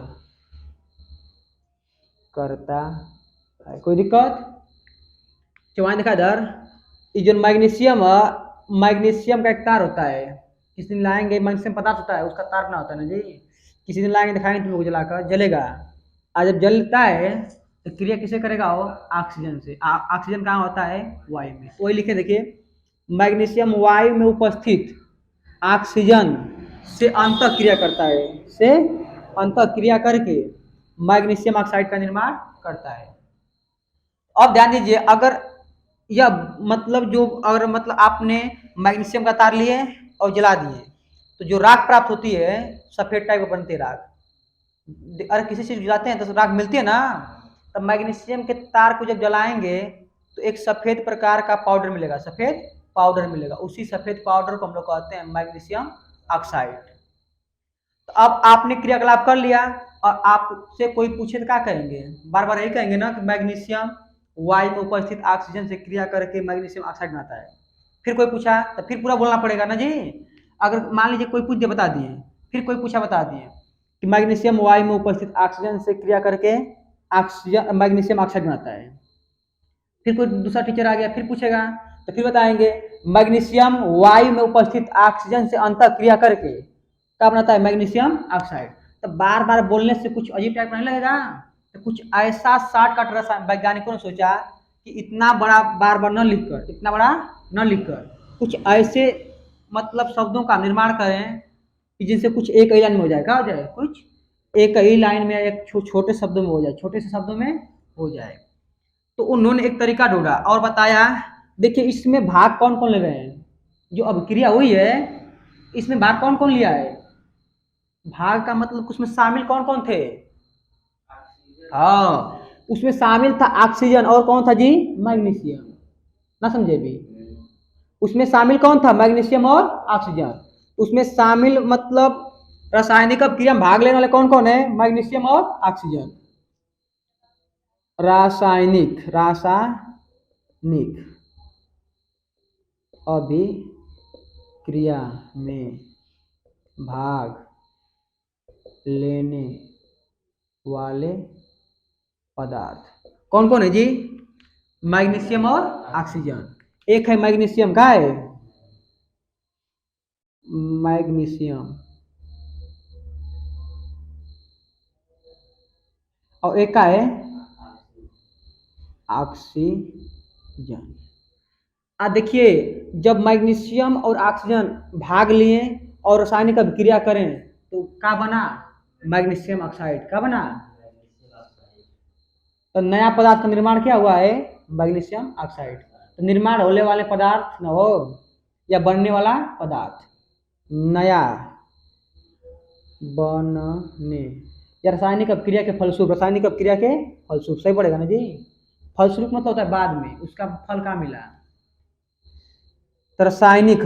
करता है। कोई दिक्कत? चवान दिखा इधर, ये जो मैग्नीशियम है, मैग्नीशियम का एक तार होता है, किसी दिन लाएंगे, मैग्नीशियम पदार्थ होता है उसका तार बना होता है ना जी, किसी दिन लाएंगे दिखाएंगे तुम लोग जलाकर, जलेगा। और जब जलता है तो क्रिया किसे करेगा? वो ऑक्सीजन से। ऑक्सीजन कहाँ होता है? वायु में। वही लिखे देखिए, मैग्नीशियम वायु में उपस्थित ऑक्सीजन से अंतः क्रिया करता है, से अंतः क्रिया करके मैग्नीशियम ऑक्साइड का निर्माण करता है। अब ध्यान दीजिए, अगर यह मतलब जो अगर मतलब आपने मैग्नीशियम का तार लिए और जला दिए तो जो राख प्राप्त होती है सफेद टाइप का बनती है राख। अगर किसी चीज जलाते हैं तो राख मिलती है ना, तब मैग्नीशियम के तार को जब जलाएंगे तो एक सफेद प्रकार का पाउडर मिलेगा, सफेद पाउडर मिलेगा। उसी सफेद पाउडर को हम लोग कहते हैं मैग्नीशियम ऑक्साइड। तो अब आपने क्रियाकलाप कर लिया और आपसे कोई पूछे तो क्या कहेंगे, बार बार यही कहेंगे ना कि मैग्नीशियम वायु में उपस्थित ऑक्सीजन से क्रिया करके मैग्नीशियम ऑक्साइड बनाता है। फिर कोई पूछा तो फिर पूरा बोलना पड़ेगा ना जी। अगर मान लीजिए कोई पूछ दिया बता दिए, फिर कोई पूछा बता दिए कि मैग्नीशियम वायु में उपस्थित ऑक्सीजन से क्रिया करके ऑक्सीजन मैग्नीशियम ऑक्साइड बनाता है। फिर कोई दूसरा टीचर आ गया फिर पूछेगा तो फिर बताएंगे मैग्नीशियम वायु में उपस्थित ऑक्सीजन से अंतः क्रिया करके क्या बनाता है, मैग्नीशियम ऑक्साइड। तो बार बार बोलने से कुछ अजीब टाइप नहीं लगेगा। तो कुछ ऐसा शॉर्टकट रसायन वैज्ञानिकों ने सोचा कि इतना बड़ा बार बार न लिखकर, इतना बड़ा न लिखकर कुछ ऐसे मतलब शब्दों का निर्माण करें कि जिनसे कुछ एक ही लाइन में हो जाए, क्या हो जाए, कुछ एक ही लाइन में एक छोटे शब्दों में हो जाए, छोटे से शब्दों में हो जाए। तो उन्होंने एक तरीका ढूंढा और बताया, देखिए इसमें भाग कौन कौन ले रहे हैं, जो अभिक्रिया हुई है इसमें भाग कौन कौन लिया है। भाग का मतलब उसमें शामिल कौन कौन थे, हाँ उसमें शामिल था ऑक्सीजन और कौन था जी, मैग्नीशियम। ना समझे भी, उसमें शामिल कौन था, मैग्नीशियम और ऑक्सीजन। उसमें शामिल मतलब रासायनिक अभिक्रिया में भाग लेने वाले कौन कौन है, मैग्नीशियम और ऑक्सीजन। रासायनिक अभिक्रिया में भाग लेने वाले पदार्थ कौन कौन है जी, मैग्नीशियम और ऑक्सीजन। एक है मैग्नीशियम, का है मैग्नीशियम, और एक का है ऑक्सीजन। देखिए जब मैग्नीशियम और ऑक्सीजन भाग लिए और रासायनिक अभिक्रिया करें तो क्या बना, मैग्नीशियम ऑक्साइड। क्या बना, तो नया पदार्थ का निर्माण क्या हुआ है, मैग्नीशियम ऑक्साइड। तो निर्माण होने वाले पदार्थ न हो या बनने वाला पदार्थ, नया बनने या रासायनिक अभिक्रिया के फलस्वरूप, रासायनिक अभिक्रिया के फलस्वरूप सही पड़ेगा ना जी। फलस्वरूप मतलब होता है बाद में उसका फल का मिला। तो रासायनिक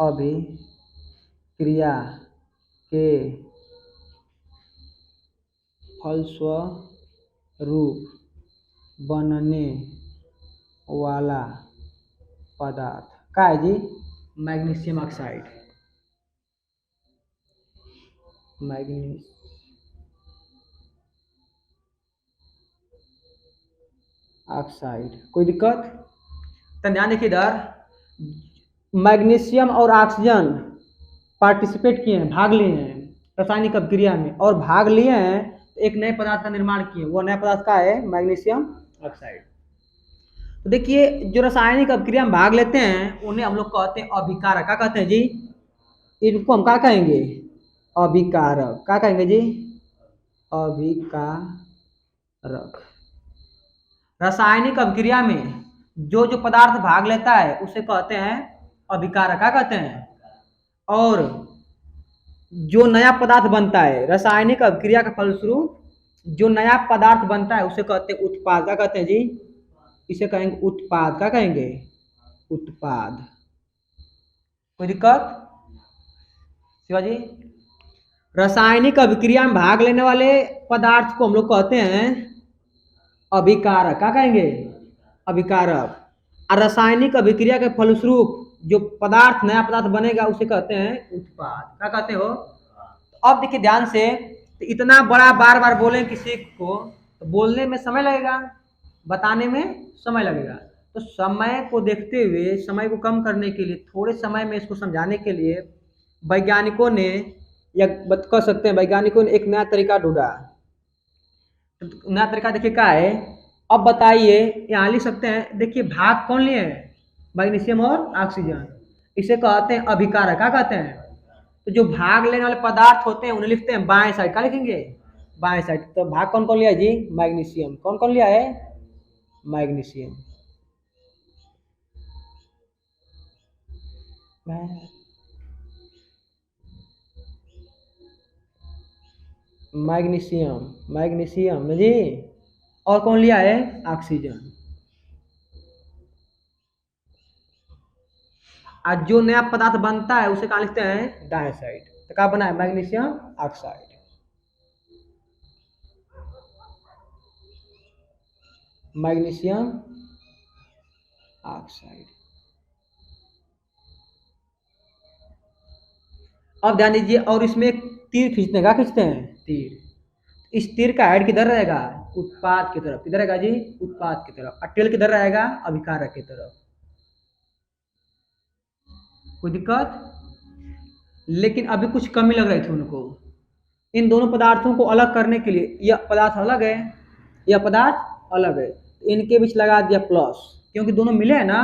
अभिक्रिया के फलस्वरूप बनने वाला पदार्थ का है जी, मैग्नीशियम ऑक्साइड। मैग्नीशियम ऑक्साइड, कोई दिक्कत, तो ध्यान देखिए इधर, मैग्नीशियम और ऑक्सीजन पार्टिसिपेट किए हैं, भाग लिए हैं रासायनिक अभिक्रिया में, और भाग लिए हैं एक नए पदार्थ का निर्माण किए। वो नया पदार्थ का है मैग्नीशियम ऑक्साइड। तो देखिए जो रासायनिक अभिक्रिया में भाग लेते हैं उन्हें हम लोग कहते हैं अभिकारक। क्या कहते हैं जी, इनको हम क्या कहेंगे, अभिकारक। क्या कहेंगे जी, अभिकारक। रासायनिक अभिक्रिया में जो जो पदार्थ भाग लेता है उसे कहते हैं अभिकारक। क्या कहते हैं, और जो नया पदार्थ बनता है रासायनिक अभिक्रिया के फलस्वरूप जो नया पदार्थ बनता है उसे कहते हैं उत्पाद। क्या कहते हैं जी, इसे कहेंगे उत्पाद। क्या कहेंगे, उत्पाद। कोई दिक्कत शिवाजी, रासायनिक अभिक्रिया में भाग लेने वाले पदार्थ को हम लोग कहते हैं अभिकारक। क्या कहेंगे, अभिकारक। और रासायनिक अभिक्रिया के फलस्वरूप जो पदार्थ नया पदार्थ बनेगा उसे कहते हैं उत्पाद। क्या कहते हो, अब देखिए ध्यान से, तो इतना बड़ा बार बार बोले किसी को तो बोलने में समय लगेगा, बताने में समय लगेगा। तो समय को देखते हुए, समय को कम करने के लिए, थोड़े समय में इसको समझाने के लिए वैज्ञानिकों ने, या कह सकते हैं वैज्ञानिकों ने एक नया तरीका ढूंढा। तो नया तरीका देखिए क्या है, अब बताइए, यहाँ लिख सकते हैं, देखिए भाग कौन लिए हैं, मैग्नीशियम और ऑक्सीजन। इसे कहते हैं अभिकारक। क्या कहते हैं, तो जो भाग लेने वाले पदार्थ होते हैं उन्हें लिखते हैं बाएं साइड। क्या लिखेंगे, बाएं साइड। तो भाग कौन कौन लिया है जी, मैग्नीशियम। कौन कौन लिया है, मैग्नीशियम। मैग्नीशियम, मैग्नीशियम जी। और कौन लिया है? ऑक्सीजन। आज जो नया पदार्थ बनता है उसे कहा लिखते हैं? डाइऑक्साइड। तो क्या बना है? Magnesium oxide. Magnesium oxide. अब ध्यान दीजिए, और इसमें एक तीर खींचते हैं। क्या खींचते हैं? तीर। इस तीर का हेड किधर रहेगा? उत्पाद की तरफ। किधर रहेगा जी? उत्पाद की तरफ। और टेल किधर रहेगा? अभिकारक की तरफ। कोई दिक्कत? लेकिन अभी कुछ कमी लग रही थी उनको। इन दोनों पदार्थों को अलग करने के लिए, यह पदार्थ अलग है, यह पदार्थ अलग है, तो इनके बीच लगा दिया प्लस, क्योंकि दोनों मिले हैं ना।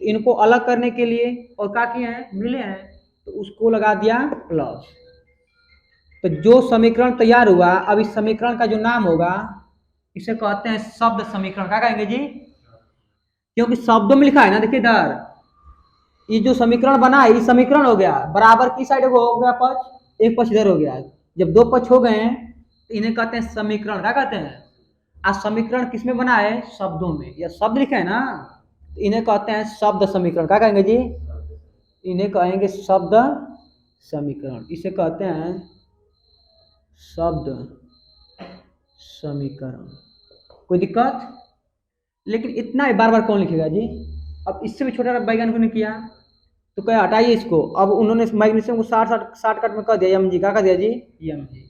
तो इनको अलग करने के लिए और क्या किए हैं? मिले हैं, तो उसको लगा दिया प्लस। तो जो समीकरण तैयार हुआ, अब इस समीकरण का जो नाम होगा इसे कहते हैं शब्द समीकरण। क्या कहेंगे जी? क्योंकि शब्दों में लिखा है ना। देखिए इधर ये जो समीकरण बना है, ये समीकरण हो गया बराबर की साइड हो गया पक्ष, एक पक्ष इधर हो गया। जब दो पक्ष हो गए हैं तो इन्हें कहते हैं समीकरण। क्या कहते हैं? आज समीकरण किसमें बना है? शब्दों में। यह शब्द लिखे है ना, तो इन्हें कहते हैं शब्द समीकरण। क्या कहेंगे जी? इन्हें कहेंगे शब्द समीकरण। इसे कहते हैं शब्द समीकरण। कोई दिक्कत? लेकिन इतना ही बार बार कौन लिखेगा जी? अब इससे भी छोटा वैज्ञानिकों ने किया, तो क्या हटाइए इसको। अब उन्होंने मैग्नीशियम को शॉर्टकट में कह दिया एम जी। क्या कर दिया जी? M G.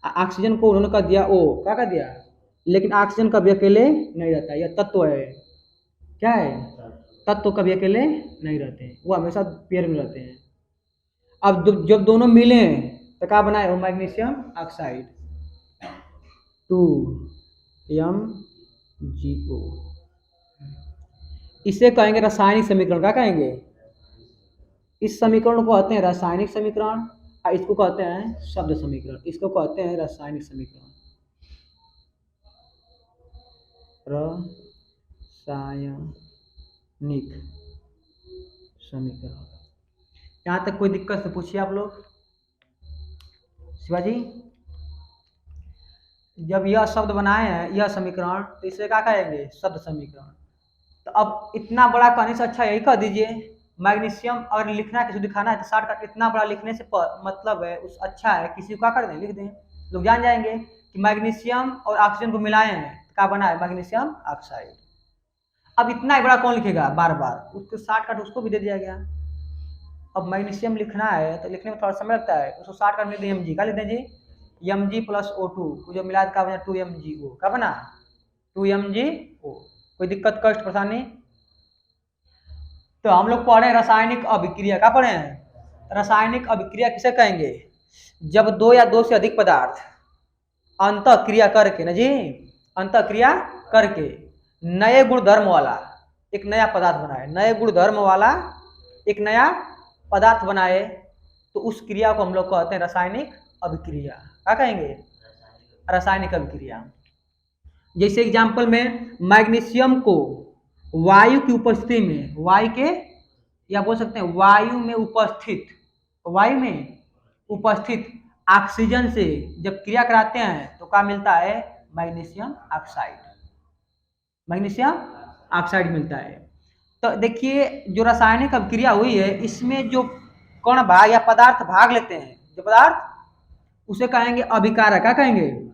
ऑक्सीजन को उन्होंने कह दिया ओ। क्या कर दिया? लेकिन ऑक्सीजन कभी अकेले नहीं रहता, यह तत्व है। क्या है? तत्व कभी अकेले नहीं रहते हैं, वो हमेशा पेयर में रहते हैं। अब जब दोनों मिले तो क्या बनाए? वो मैग्नीशियम ऑक्साइड 2MgO। इसे कहेंगे रासायनिक समीकरण। क्या कहेंगे? इस समीकरण को कहते हैं रासायनिक समीकरण, और इसको कहते हैं शब्द समीकरण। इसको कहते हैं रासायनिक समीकरण। रासायनिक समीकरण। यहाँ तक कोई दिक्कत से पूछिए आप लोग। शिवाजी, जब यह शब्द बनाए हैं, यह समीकरण, तो इसे क्या कहेंगे? शब्द समीकरण। तो अब इतना बड़ा कहने से अच्छा यही कह दीजिए, मैग्नीशियम अगर लिखना है, किसी को दिखाना है तो शॉर्टकट इतना बड़ा लिखने से मतलब है उस अच्छा है, किसी को क्या कर दें? लिख दें, लोग जान जाएंगे कि मैग्नीशियम और ऑक्सीजन को मिलाए हैं तो क्या बना है? Magnesium oxide. अब इतना ही बड़ा कौन लिखेगा बार बार? उसके शॉर्टकट उसको भी दे दिया गया। अब मैग्नीशियम लिखना है तो लिखने में थोड़ा समय लगता है, उसको शॉर्टकट में एम जी। क्या लिखते हैं जी? Mg प्लस O2 जो मिला का बना 2MgO। क्या बना? 2MgO। कोई दिक्कत कष्ट परेशानी? तो हम लोग पढ़े रासायनिक अभिक्रिया। क्या पढ़े हैं? रासायनिक अभिक्रिया किसे कहेंगे? जब दो या दो से अधिक पदार्थ अंतः क्रिया करके ना जी, अंतः क्रिया करके नए गुणधर्म वाला एक नया पदार्थ बनाए, नए गुणधर्म वाला एक नया पदार्थ बनाए, तो उस क्रिया को हम लोग कहते हैं रासायनिक अभिक्रिया। क्या कहेंगे? रासायनिक अभिक्रिया। जैसे एग्जांपल में मैग्नीशियम को वायु की उपस्थिति में, वायु के या बोल सकते हैं वायु में उपस्थित, वायु में उपस्थित ऑक्सीजन से जब क्रिया कराते हैं तो क्या मिलता है? Magnesium oxide. मैग्नीशियम ऑक्साइड मिलता है। तो देखिए जो रासायनिक अभिक्रिया हुई है, इसमें जो कण भाग या पदार्थ भाग लेते हैं, जो पदार्थ, उसे कहेंगे अभिकारक। क्या कहेंगे?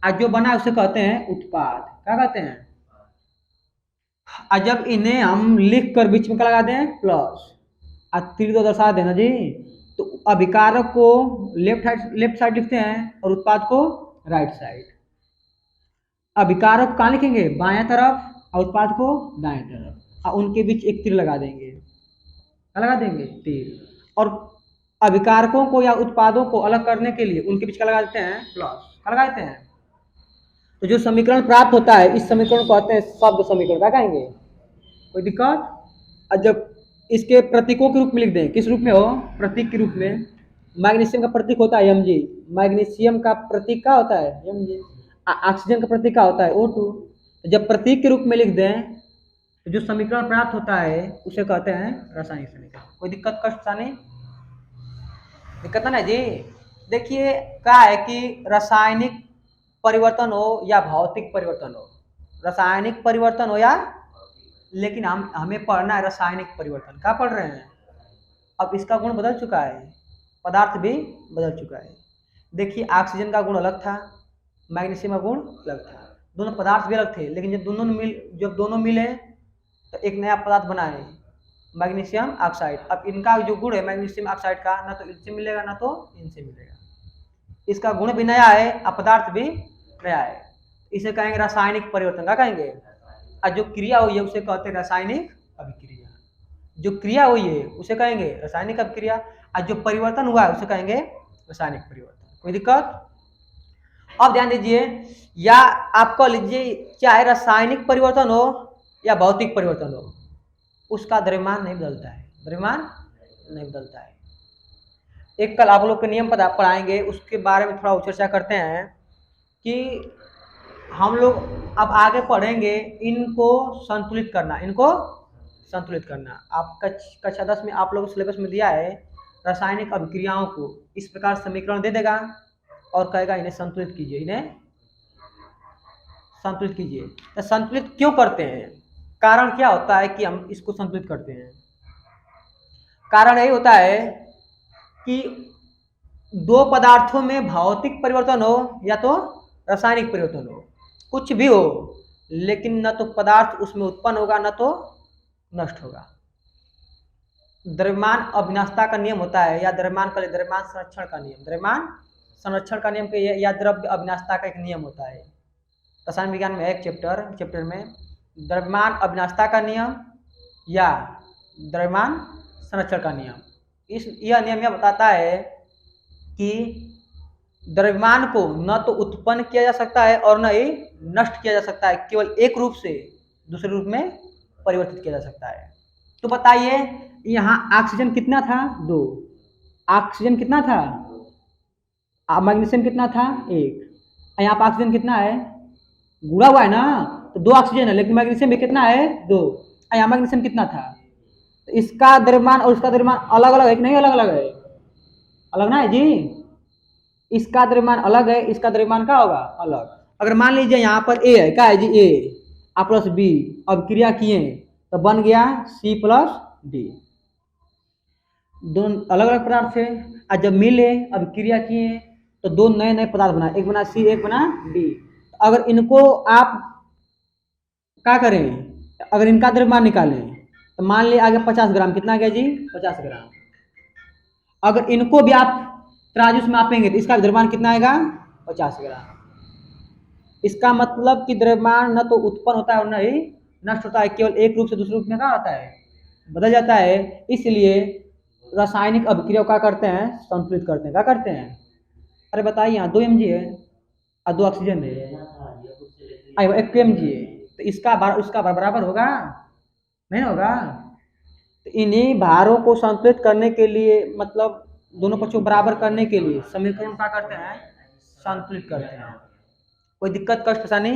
आज जो बना उसे कहते हैं उत्पाद। क्या कहते हैं? और जब इन्हें हम लिख कर बीच में क्या लगा दें? प्लस। और तीर तो दर्शा देना जी। तो अभिकारक को लेफ्ट साइड लिखते हैं और उत्पाद को राइट साइड। अभिकारक कहाँ लिखेंगे? बाएं तरफ, और उत्पाद को दाएं तरफ, और उनके बीच एक तीर लगा देंगे। क्या लगा देंगे? तीर। और अभिकारकों को या उत्पादों को अलग करने के लिए उनके बीच क्या लगा देते हैं? प्लस। क्या लगा देते हैं? तो जो समीकरण प्राप्त होता है, इस समीकरण को कहते हैं शब्द समीकरण। क्या कहेंगे? कोई दिक्कत? और जब इसके प्रतीकों के रूप में लिख दें, किस रूप में हो? प्रतीक के रूप में। मैग्नीशियम का प्रतीक होता है Mg। मैग्नीशियम का प्रतीक क्या होता है? Mg। ऑक्सीजन का प्रतीक क्या होता है? O2। जब प्रतीक के रूप में लिख दें तो जो समीकरण प्राप्त होता है उसे कहते हैं रासायनिक समीकरण। कोई दिक्कत कष्ट नहीं? दिक्कत ना जी। देखिए क्या है कि रासायनिक परिवर्तन हो या भौतिक परिवर्तन हो, रासायनिक परिवर्तन हो या, लेकिन हम हमें पढ़ना है रासायनिक परिवर्तन। क्या पढ़ रहे हैं? अब इसका गुण बदल चुका है, पदार्थ भी बदल चुका है। देखिए ऑक्सीजन का गुण अलग था, मैग्नीशियम का गुण अलग था, दोनों पदार्थ भी अलग थे, लेकिन जब दोनों मिले तो एक नया पदार्थ बनाए, मैग्नीशियम ऑक्साइड। अब इनका जो गुण है मैग्नीशियम ऑक्साइड का, ना तो इनसे मिलेगा ना तो इनसे मिलेगा, इसका गुण भी नया है और पदार्थ भी नया है। इसे कहेंगे रासायनिक परिवर्तन। क्या कहेंगे? और जो क्रिया हुई है उसे कहते हैं रासायनिक अभिक्रिया। जो क्रिया हुई है उसे कहेंगे रासायनिक अभिक्रिया, और जो परिवर्तन हुआ है उसे कहेंगे रासायनिक परिवर्तन। कोई दिक्कत? अब ध्यान दीजिए, या आप कह लीजिए चाहे रासायनिक परिवर्तन हो या भौतिक परिवर्तन हो, उसका द्रव्यमान नहीं बदलता है, द्रव्यमान नहीं बदलता है। एक कल आप लोग के नियम पढ़ाएंगे, उसके बारे में थोड़ा चर्चा करते हैं कि हम लोग अब आगे पढ़ेंगे इनको संतुलित करना, इनको संतुलित करना। आप कक्षा 10 में आप लोगों को सिलेबस में दिया है, रासायनिक अभिक्रियाओं को इस प्रकार समीकरण दे देगा और कहेगा इन्हें संतुलित कीजिए, इन्हें संतुलित कीजिए। तो संतुलित क्यों करते हैं? कारण क्या होता है कि हम इसको संतुलित करते हैं? कारण यही होता है कि दो पदार्थों में भौतिक परिवर्तन हो या तो रासायनिक परिवर्तन हो, कुछ भी हो, लेकिन न तो पदार्थ उसमें उत्पन्न होगा न तो नष्ट होगा। द्रव्यमान अविनाशता का नियम होता है, या द्रव्यमान संरक्षण का नियम, द्रव्यमान संरक्षण का नियम के, या द्रव्य अविनाशता का एक नियम होता है। रसायन विज्ञान में एक चैप्टर में द्रव्यमान अविनाशता का नियम या द्रव्यमान संरक्षण का नियम। यह नियम यह बताता है कि द्रव्यमान को न तो उत्पन्न किया जा सकता है और न ही नष्ट किया जा सकता है, केवल एक रूप से दूसरे रूप में परिवर्तित किया जा सकता है। तो बताइए यहाँ ऑक्सीजन कितना था? 2। ऑक्सीजन कितना था? मैग्नीशियम कितना था? 1। यहाँ पर ऑक्सीजन कितना है? जुड़ा हुआ है ना, तो 2 ऑक्सीजन है, लेकिन मैग्नीशियम भी कितना है? 2। यहाँ मैग्नीशियम कितना था? तो इसका द्रव्यमान और इसका द्रव्यमान अलग अलग है कि नहीं? अलग अलग है, अलग ना है जी। इसका द्रव्यमान अलग है, इसका द्रव्यमान क्या होगा? अलग। अगर मान लीजिए यहाँ पर ए है, क्या है जी? ए आ प्लस बी, अब क्रिया किए तो बन गया सी प्लस डी। दोनों अलग अलग पदार्थ थे, और जब मिले अब क्रिया किए तो दो नए नए पदार्थ बना, एक बना सी एक बना डी। अगर इनको आप क्या करें, अगर इनका द्रव्यमान निकालें तो मान लिया आगे 50 ग्राम, कितना गया जी? 50 ग्राम। अगर इनको भी आप तराजू से मापेंगे तो इसका द्रव्यमान कितना आएगा? 50 ग्राम। इसका मतलब कि द्रव्यमान न तो उत्पन्न होता है और न ही नष्ट होता है, केवल एक रूप से दूसरे रूप में क्या होता है? बदल जाता है। इसलिए रासायनिक अभिक्रिया क्या करते हैं? संतुलित करते हैं। क्या करते हैं? अरे बताइए, यहाँ 2 mg है और 2 ऑक्सीजन है, 1 mg है, तो इसका बराबर होगा? नहीं होगा। तो इन्हीं भारों को संतुलित करने के लिए, मतलब दोनों पक्षों को बराबर करने के लिए समीकरण क्या करते हैं? संतुलित करते हैं। कोई दिक्कत कष्ट परेशानी?